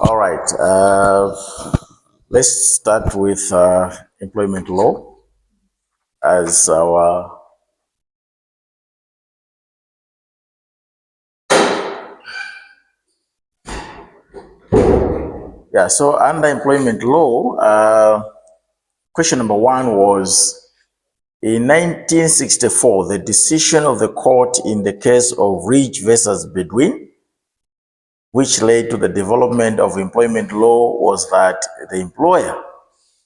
All right. Let's start with employment law as our So under employment law, question number one was in 1964, the decision of the court in the case of Ridge versus Bedouin, which led to the development of employment law, was that the employer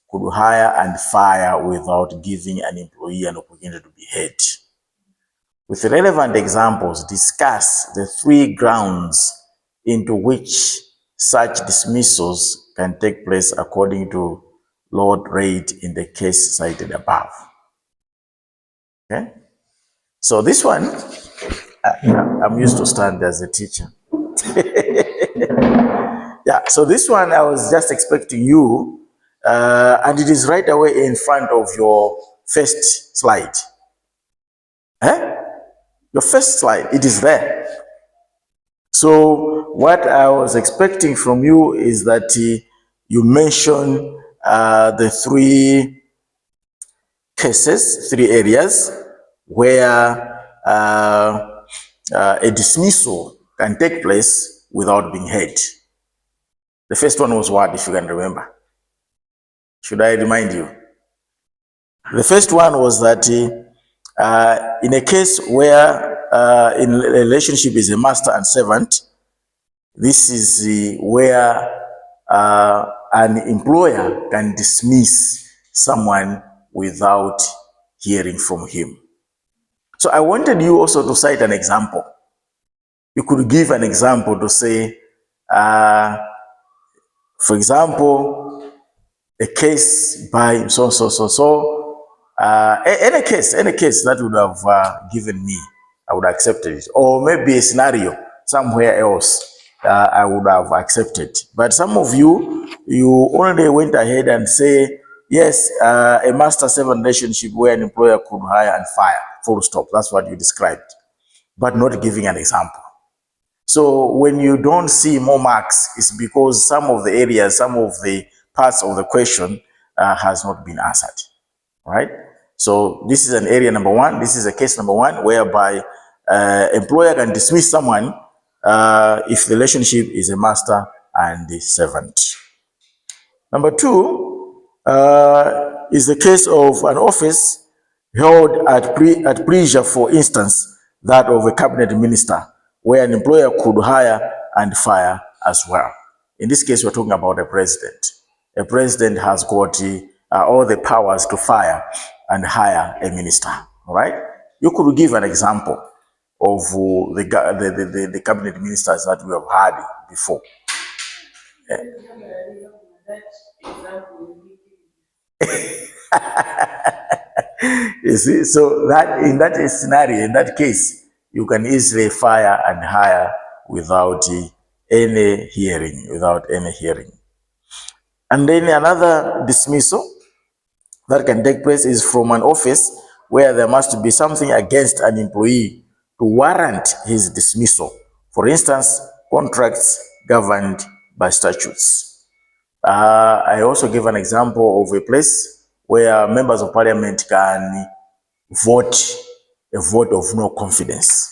could hire and fire without giving an employee an opportunity to be heard. With relevant examples, discuss the three grounds into which such dismissals can take place according to Lord Reid in the case cited above. Okay? So this one, I'm used to stand as a teacher. So this one I was just expecting you, and it is right away in front of your first slide. Your first slide, it is there. So what I was expecting from you is that you mention the three cases, three areas where a dismissal can take place without being heard. The first one was what, if you can remember? Should I remind you? The first one was that in a case where in a relationship is a master and servant, this is where an employer can dismiss someone without hearing from him. So I wanted you also to cite an example. You could give an example to say, for example, a case by any case that would have given me, I would have accepted it. Or maybe a scenario somewhere else, I would have accepted. But some of you only went ahead and say, yes, a master-servant relationship where an employer could hire and fire, full stop. That's what you described, but not giving an example. So when you don't see more marks, it's because some of the areas, some of the parts of the question has not been answered, right? So this is an area number one. This is a case number one whereby employer can dismiss someone if the relationship is a master and the servant. Number two is the case of an office held at pleasure, for instance, that of a cabinet minister, where an employer could hire and fire as well. In this case, we're talking about a president. A president has got all the powers to fire and hire a minister, all right? You could give an example of the cabinet ministers that we have had before. You see, so that in that scenario, in that case, you can easily fire and hire without any hearing, And then another dismissal that can take place is from an office where there must be something against an employee to warrant his dismissal. For instance, contracts governed by statutes. I also gave an example of a place where members of parliament can vote a vote of no confidence.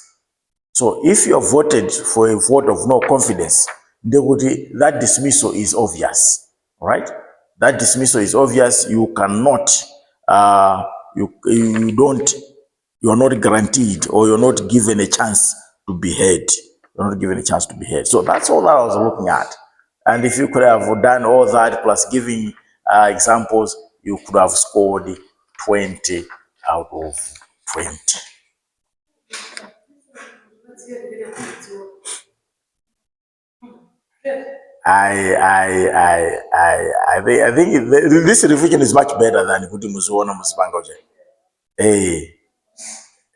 So if you have voted for a vote of no confidence, that dismissal is obvious, right? That dismissal is obvious. You cannot, you are not guaranteed, or you're not given a chance to be heard. You're not given a chance to be heard. So that's all that I was looking at. And if you could have done all that plus giving examples, you could have scored 20 out of 20. I think this revision is much better than putting Muzuona Musibangoje. Hey,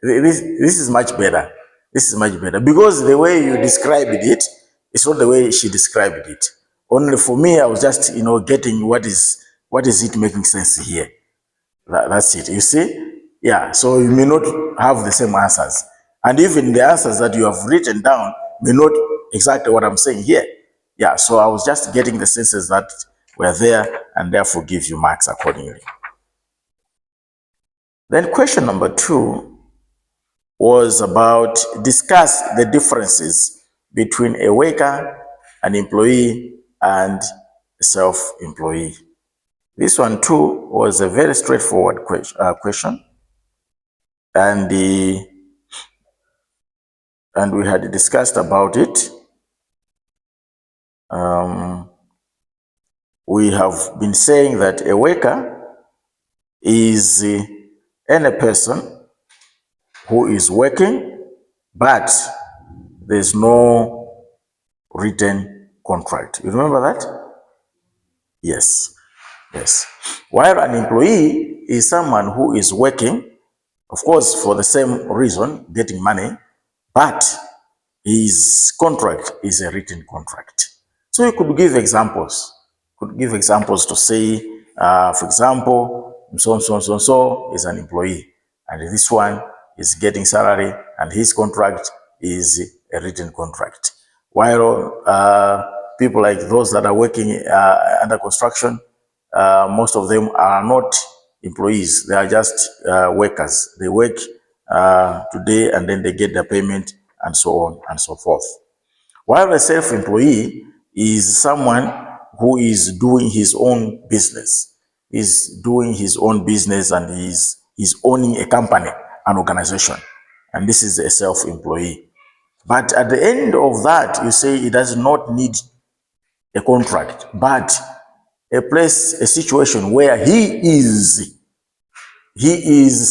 this is much better. This is much better because the way you described it, it's not the way she described it. Only for me, I was just getting what is it making sense here. That's it. You see, yeah. So you may not have the same answers, and even the answers that you have written down may not exactly what I'm saying here. Yeah, so I was just getting the senses that were there and therefore give you marks accordingly. Then question number 2 was about discuss the differences between a worker, an employee, and a self-employee. This one too was a very straightforward question, and we had discussed about it. We have been saying that a worker is any person who is working, but there's no written contract. You remember that? Yes. Yes. While an employee is someone who is working, of course, for the same reason, getting money, but his contract is a written contract. So you could give examples. Could give examples to say, for example, so is an employee, and this one is getting salary, and his contract is a written contract. While people like those that are working under construction, most of them are not employees. They are just workers. They work today and then they get their payment and so on and so forth. While a self-employee is someone who is doing his own business, is doing his own business and is owning a company, an organization. And this is a self-employee. But at the end of that, you say he does not need a contract, but a situation where he is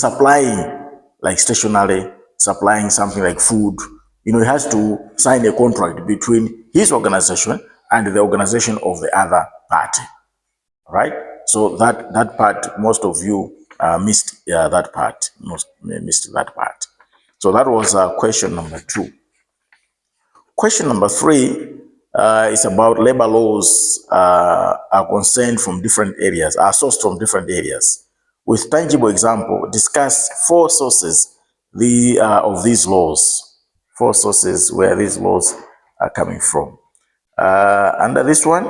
supplying like stationery, supplying something like food. He has to sign a contract between his organization and the organization of the other party, right? So that part, most of you missed that part. Missed that part. So that was question number 2. Question number 3 is about labor laws are concerned from different areas, are sourced from different areas. With tangible example, discuss 4 sources of these laws, 4 sources where these laws are coming from. Under this one,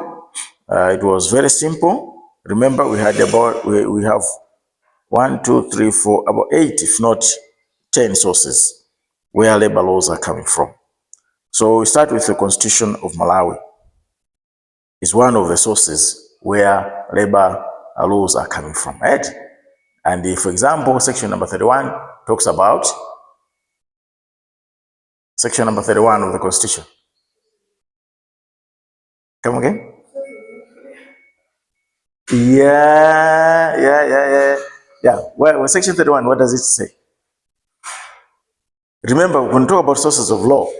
it was very simple. Remember, we had we have 1, 2, 3, 4, about 8, if not 10 sources where labor laws are coming from. So we start with the Constitution of Malawi. It's one of the sources where labor laws are coming from, right? And if, for example, section number 31 talks about section number 31 of the Constitution. Come again? Yeah. Well, section 31, what does it say? Remember, when we talk about sources of law,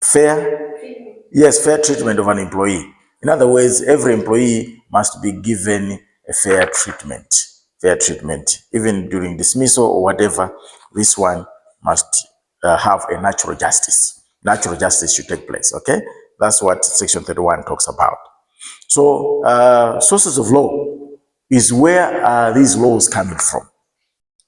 fair treatment of an employee. In other words, every employee must be given a fair treatment. Even during dismissal or whatever, this one must have a natural justice. Natural justice should take place, okay? That's what section 31 talks about. So, sources of law is where are these laws coming from?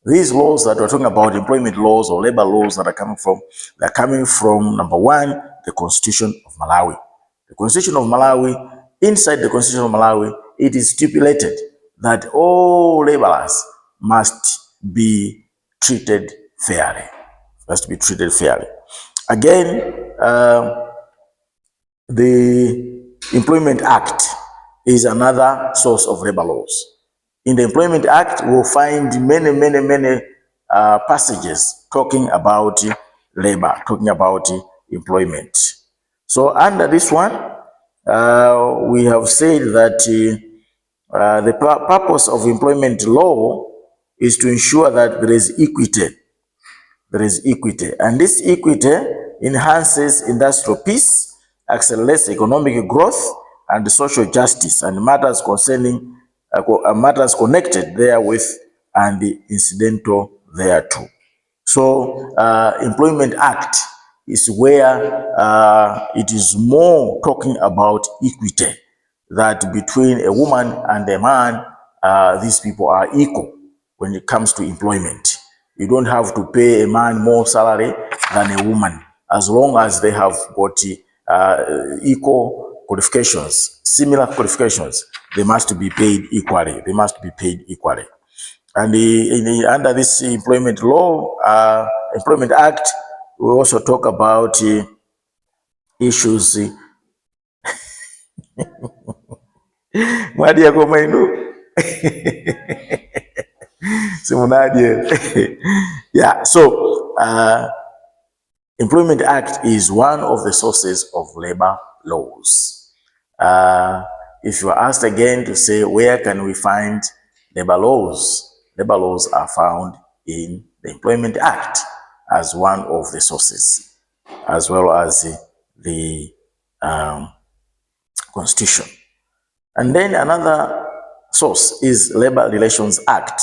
These laws that we're talking about, employment laws or labor laws that are coming from, they're coming from, number 1, the Constitution of Malawi. The Constitution of Malawi, inside the Constitution of Malawi, it is stipulated that all laborers must be treated fairly. Again, the Employment Act is another source of labor laws. In the Employment Act, we'll find many passages talking about labor, talking about employment. So under this one, we have said that the purpose of employment law is to ensure that there is equity. And this equity enhances industrial peace, accelerates economic growth and social justice, and matters concerning matters connected therewith and incidental thereto. So, Employment Act is where it is more talking about equity, that between a woman and a man, these people are equal when it comes to employment. You don't have to pay a man more salary than a woman. as long as they have got equal qualifications, similar qualifications, they must be paid equally. They must be paid equally. And under this employment law, Employment Act, we also talk about issues. Mwadi yako mainu. Yeah, so Employment Act is one of the sources of labor laws. If you are asked again to say, where can we find labor laws? Labor laws are found in the Employment Act as one of the sources, as well as the Constitution. And then another source is Labor Relations Act.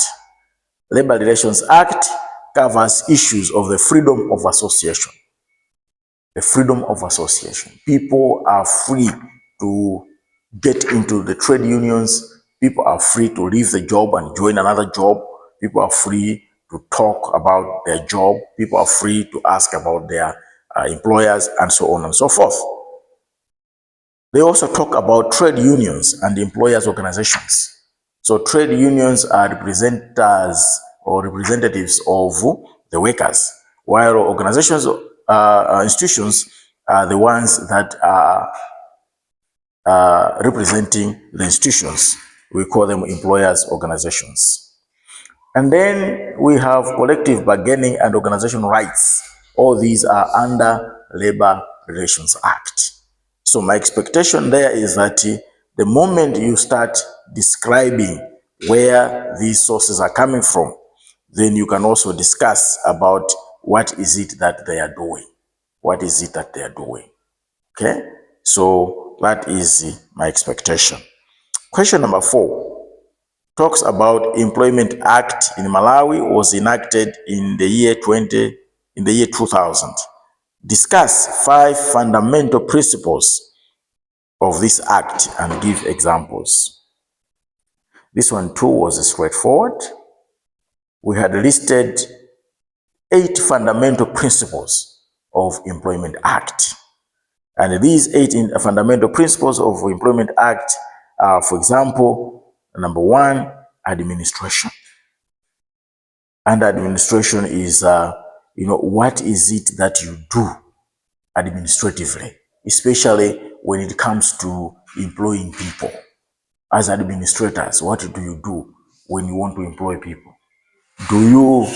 Labor Relations Act covers issues of the freedom of association. The freedom of association. People are free to get into the trade unions. People are free to leave the job and join another job. People are free to talk about their job. People are free to ask about their employers and so on and so forth. They also talk about trade unions and employers' organizations. So trade unions are representatives of the workers, while organizations, institutions are the ones that are representing the institutions. We call them employers' organizations. And then we have collective bargaining and organization rights. All these are under Labor Relations Act. So my expectation there is that the moment you start describing where these sources are coming from, then you can also discuss about what is it that they are doing. What is it that they are doing? Okay? So that is my expectation. Question number 4 talks about Employment Act in Malawi was enacted in the year 2000. Discuss 5 fundamental principles of this act and give examples. This one too was straightforward. We had listed 8 fundamental principles of Employment Act. And these 8 fundamental principles of Employment Act are, for example, number 1, administration. And administration is, what is it that you do administratively, especially when it comes to employing people. As administrators, what do you do when you want to employ people? Do you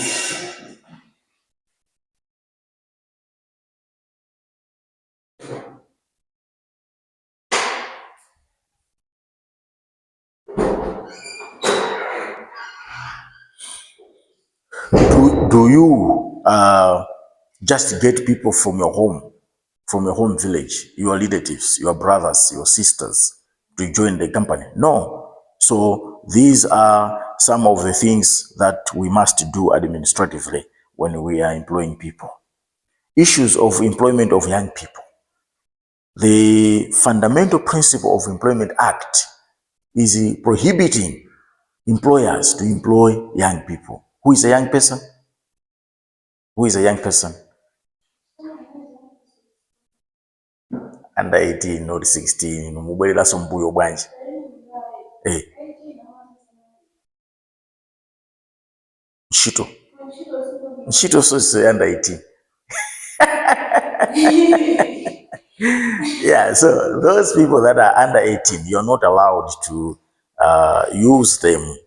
just get people from your home village, your relatives, your brothers, your sisters, to join the company? No. So these are some of the things that we must do administratively when we are employing people. Issues of employment of young people. The fundamental principle of Employment Act is prohibiting employers to employ young people. Who is a young person? Who is a young person? Under 18, not 16. Mubwelera sombuyo bwanji. Nshito so is under 18. Yeah, so those people that are under 18, you're not allowed to use them.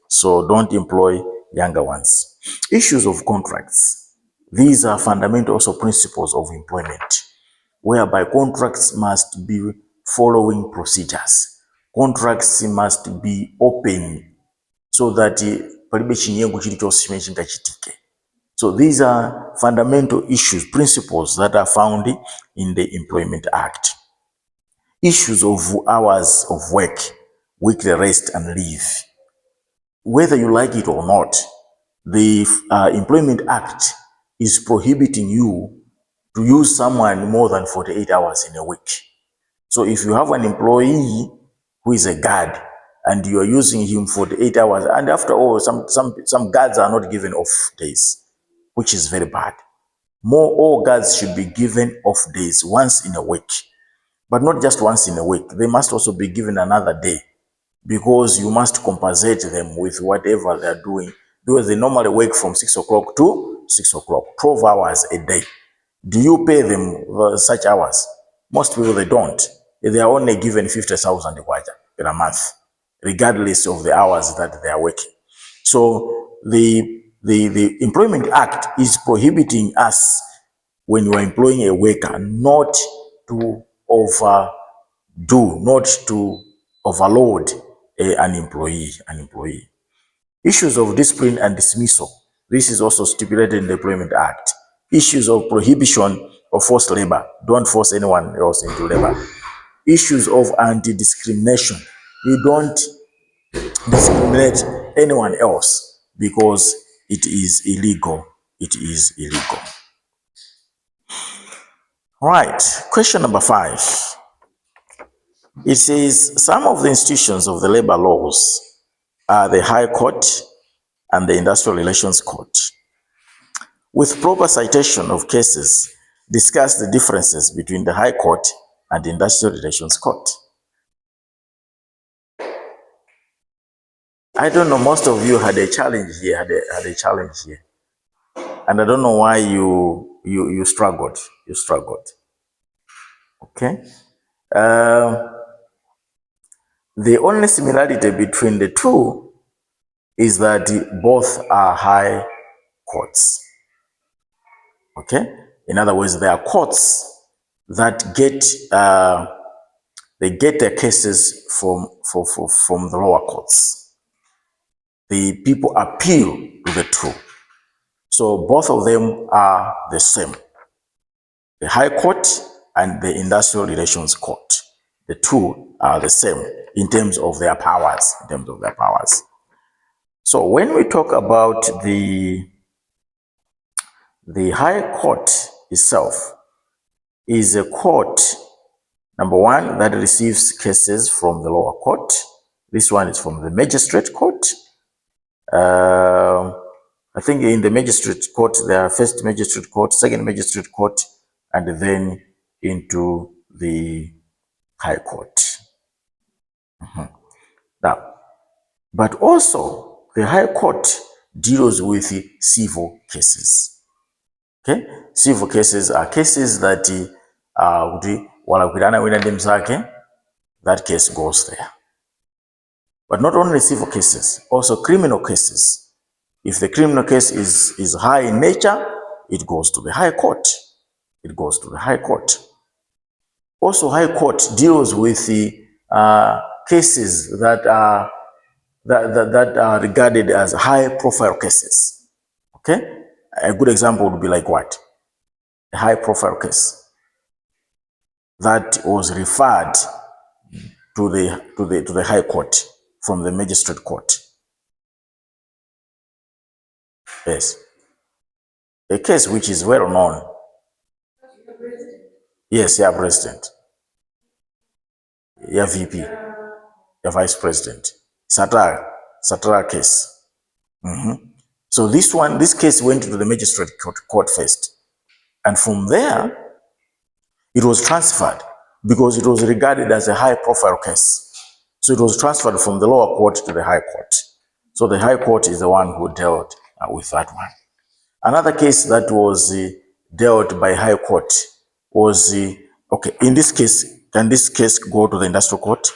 So don't employ younger ones. Issues of contracts. These are fundamental also principles of employment, whereby contracts must be following procedures. Contracts must be open so that palibe chinyengo chilichonse chimene chingachitike. So these are fundamental issues, principles that are found in the Employment Act. Issues of hours of work, weekly rest and leave. Whether you like it or not, the Employment Act is prohibiting you to use someone more than 48 hours in a week. So if you have an employee who is a guard and you are using him 48 hours, and after all, some guards are not given off days, which is very bad. all guards should be given off days once in a week. But not just once in a week. They must also be given another day, because you must compensate them with whatever they're doing. Because they normally work from 6 o'clock to 6 o'clock, 12 hours a day. Do you pay them such hours? Most people, they don't. They are only given 50,000 per month, regardless of the hours that they are working. So the Employment Act is prohibiting us, when you are employing a worker, not to not to overload an employee. Issues of discipline and dismissal. This is also stipulated in the Employment Act. Issues of prohibition of forced labor. Don't force anyone else into labor. Issues of anti-discrimination. You don't discriminate anyone else because it is illegal. It is illegal. All right, question number 5. It says some of the institutions of the labor laws are the High Court and the Industrial Relations Court. With proper citation of cases, discuss the differences between the High Court and the Industrial Relations Court. I don't know, most of you had a challenge here, had a challenge here. And I don't know why you struggled. You struggled. Okay? The only similarity between the two is that both are high courts. Okay? In other words, they are courts that get their cases from the lower courts. The people appeal to the two. So both of them are the same. The High Court and the Industrial Relations Court. The two are the same in terms of their powers. So when we talk about the High Court itself, is a court, number one, that receives cases from the lower court. This one is from the magistrate court. I think in the magistrate court, there are first magistrate court, second magistrate court, and then into the High Court. Now, but also the High Court deals with civil cases. Okay, civil cases are cases that that case goes there. But not only civil cases, also criminal cases. If the criminal case is high in nature, it goes to the High Court. It goes to the High Court. Also, High Court deals with the cases that are regarded as high-profile cases. Okay, a good example would be like what? A high-profile case that was referred to the High Court from the magistrate court. Yes, a case which is well known. Yes, yeah, president. Yeah, VP. Yeah, vice president. Satara case. So this case went to the magistrate court first. And from there, it was transferred because it was regarded as a high-profile case. So it was transferred from the lower court to the High Court. So the High Court is the one who dealt with that one. Another case that was dealt by High Court was, okay, in this case, can this case go to the Industrial Court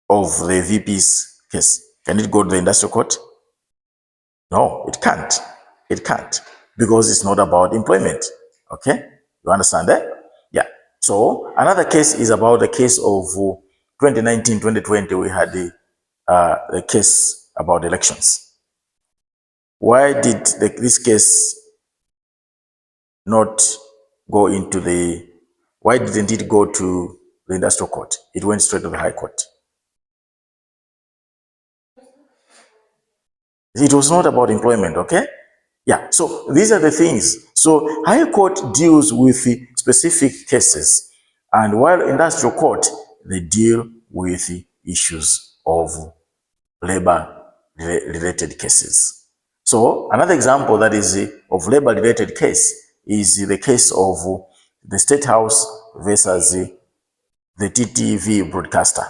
of the VP's case? Can it go to the Industrial Court? No, it can't. It can't, because it's not about employment. Okay, you understand that? Yeah. So another case is about the case of 2019-2020. We had the case about elections. Why did this case not go into the? Why didn't it go to the Industrial Court? It went straight to the High Court. It was not about employment. Okay. Yeah, so these are the things. So High Court deals with specific cases, and while Industrial Court, they deal with issues of labor related cases. So another example that is of labor-related case is the case of the State House versus the TTV broadcaster,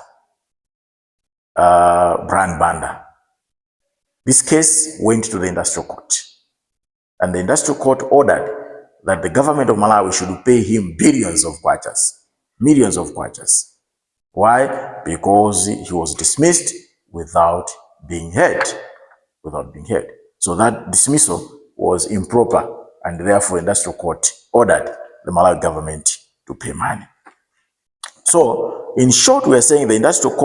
Brian Banda. This case went to the industrial court, and the industrial court ordered that the government of Malawi should pay him billions of kwachas, millions of kwachas. Why? Because he was dismissed without being heard, So that dismissal was improper, and therefore industrial court ordered the Malawi government to pay money. So in short, we are saying the industrial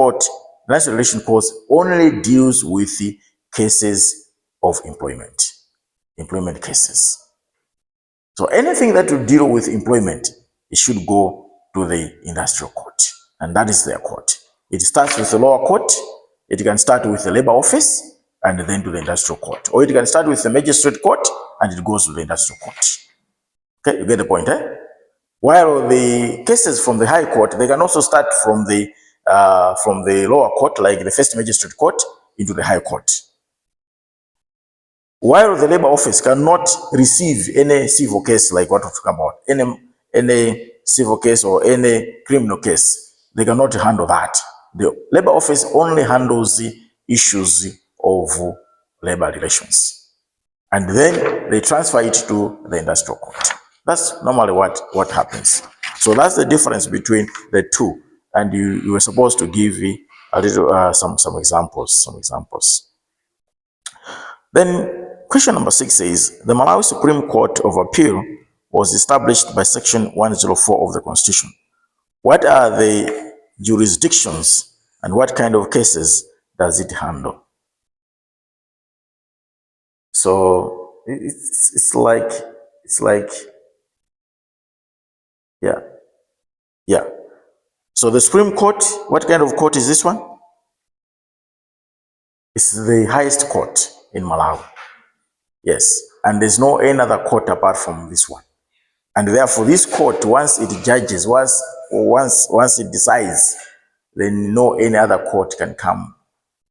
relation court only deals with the cases of employment cases. So anything that will deal with employment, it should go to the industrial court, and that is their court. It starts with the lower court, it can start with the labor office, and then to the industrial court. Or it can start with the magistrate court, and it goes to the industrial court. Okay, you get the point, eh? While the cases from the high court, they can also start from the lower court, like the first magistrate court, into the high court. While the labor office cannot receive any civil case like what we're talking about, any civil case or any criminal case, they cannot handle that. The labor office only handles the issues of labor relations, and then they transfer it to the industrial court. That's normally what happens. So that's the difference between the two, and you were supposed to give a little some examples. Then question number 6 says, the Malawi Supreme Court of Appeal was established by Section 104 of the Constitution. What are the jurisdictions and what kind of cases does it handle? So it's like, yeah. So the Supreme Court, what kind of court is this one? It's the highest court in Malawi. Yes, and there's no any other court apart from this one. And therefore this court, once it judges, once it decides, then no any other court can come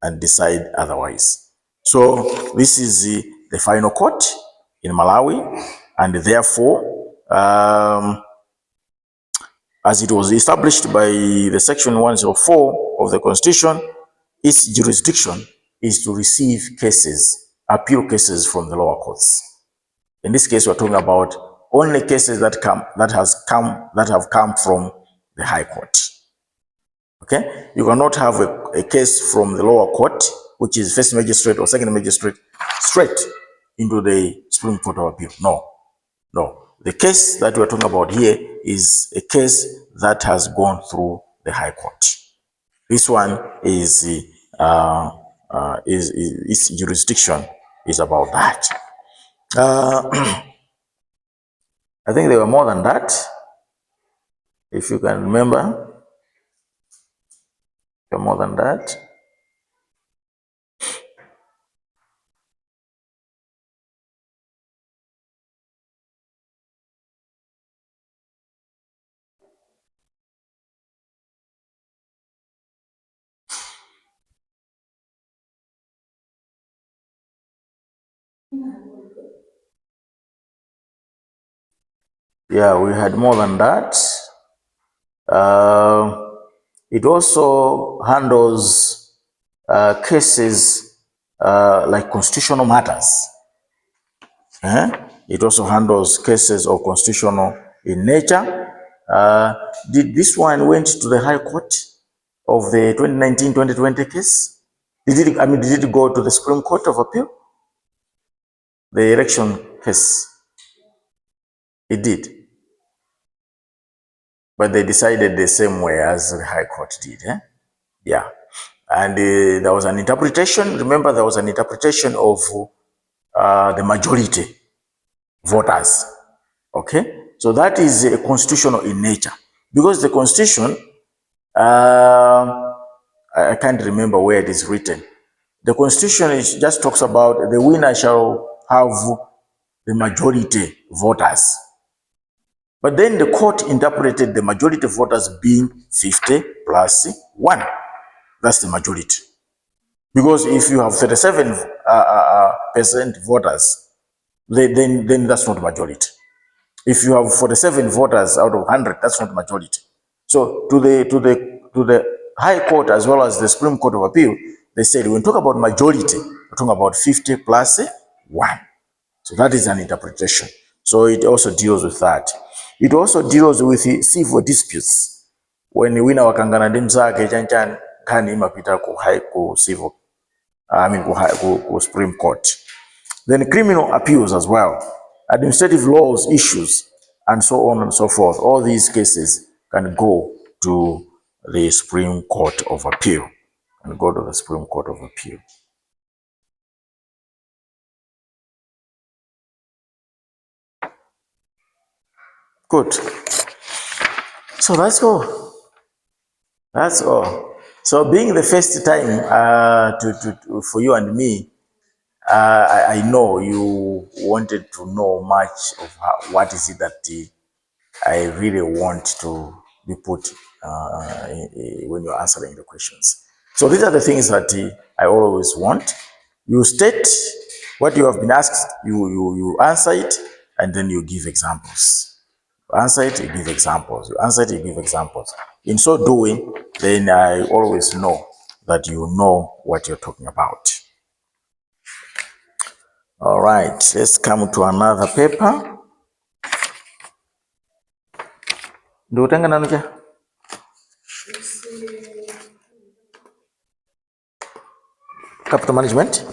and decide otherwise. So this is the final court in Malawi, and therefore, as it was established by the Section 104 of the Constitution, its jurisdiction is to receive cases, appeal cases from the lower courts. In this case, we're talking about only cases that have come from the High Court. Okay, you cannot have a case from the lower court, which is first magistrate or second magistrate, straight into the Supreme Court of Appeal. No. The case that we're talking about here is a case that has gone through the High Court. This one is its jurisdiction is about that. I think there were more than that, if you can remember. There were more than that. Yeah, we had more than that. It also handles cases like constitutional matters. It also handles cases of constitutional in nature. Did this one went to the High Court of the 2019-2020 case? Did it go to the Supreme Court of Appeal? The election case? It did. But they decided the same way as the High Court did. Yeah. And there was an interpretation. Remember, there was an interpretation of the majority voters. Okay? So that is constitutional in nature. Because the Constitution, I can't remember where it is written. The Constitution just talks about the winner shall have the majority voters. But then the court interpreted the majority voters being 50 plus 1. That's the majority. Because if you have 37% voters, then that's not majority. If you have 47 voters out of 100, that's not majority. So to the High Court as well as the Supreme Court of Appeal, they said when we talk about majority, we're talking about 50 plus 1. So that is an interpretation. So it also deals with that. It also deals with civil disputes. When wina wakangana ndi mzake chanchan kani imapita ku civil, ku Supreme Court. Then criminal appeals as well, administrative laws issues, and so on and so forth. All these cases can go to the Supreme Court of Appeal. And go to the Supreme Court of Appeal. Good. So that's all. That's all. So being the first time for you and me, I know you wanted to know much of what is it that I really want to be put when you're answering the questions. So these are the things that I always want. You state what you have been asked, you answer it, and then you give examples. You answer it, you give examples. You answer it, you give examples. In so doing, then I always know that you know what you're talking about. All right, let's come to another paper. Do capital management.